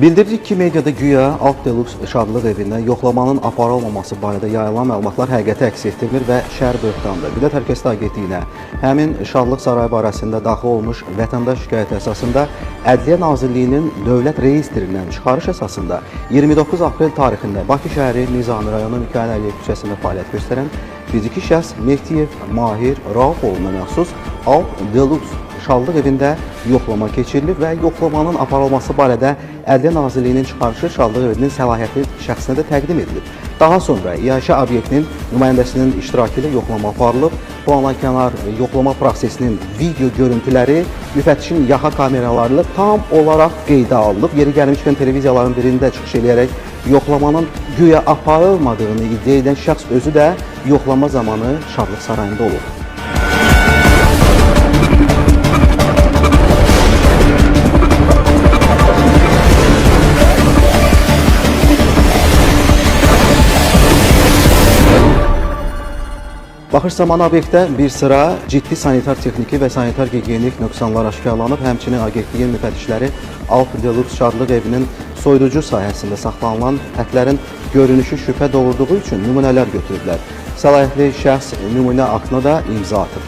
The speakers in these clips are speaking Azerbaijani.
Bildirdik ki, mediada güya Alt Deluxe şadlıq evindən yoxlamanın aparılmaması barədə yayılan məlumatlar həqiqəti əks etdirmir və şər böhtandır. Millət Təhlükəsizlik Agentliyinə həmin Şadlıq Sarayı barəsində daxil olmuş vətəndaş şikayəti əsasında Ədliyyə Nazirliyinin dövlət reyestrindən çıxarış əsasında 29 aprel tarixində Bakı şəhəri Nizami rayonu Mikayıl Əliyev küçəsində fəaliyyət göstərən fiziki şəxs Mehdiyev Mahir Raufoğlu'na məxsus Alt Deluxe şadlıq evində yoxlama keçirilib və yoxlamanın aparılması barədə Ədliyyə Nazirliyinin çıxarışı şadlıq evinin səlahiyyətli şəxsinə də təqdim edilib. Daha sonra iaşə obyektinin nümayəndəsinin iştirakı ilə yoxlama aparılıb. Planlankənar yoxlama prosesinin video görüntüləri müfəttişin yaxa kameraları ilə tam olaraq qeydə alınıb. Yeri gəlmişkən televiziyaların birində çıxış edərək yoxlamanın güya aparılmadığını iddia edən şəxs özü də yoxlama zamanı Şadlıq Sarayında olub. Baxış zamanı obyektdə bir sıra ciddi sanitar texniki və sanitar gigiyenik nöqsanlar aşkarlanıb, həmçinin agentliyin müfəttişləri Alt Deluxe şadlıq evinin soyuducu sahəsində saxlanılan ətlərin görünüşü şübhə doğurduğu üçün nümunələr götürüblər. Səlahiyyətli şəxs nümunə aktına da imza atıb.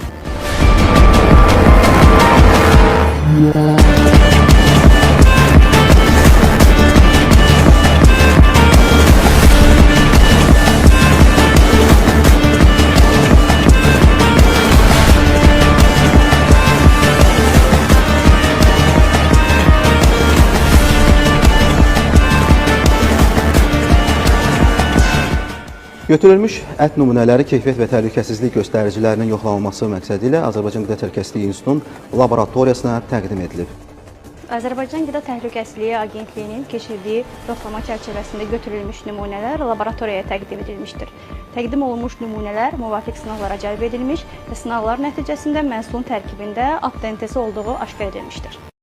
Götürülmüş ət nümunələri keyfiyyət və təhlükəsizlik göstəricilərinin yoxlanılması məqsədi ilə Azərbaycan Qida Təhlükəsizliyi İnstitutunun laboratoriyasına təqdim edilib. Azərbaycan Qida Təhlükəsizliyi Agentliyinin keçirdiyi yoxlama çərçivəsində götürülmüş nümunələr laboratoriyaya təqdim edilmişdir. Təqdim olunmuş nümunələr müvafiq sınaqlara cəlb edilmiş və sınaqlar nəticəsində məhsulun tərkibində ad dentesi olduğu aşkar edilmişdir.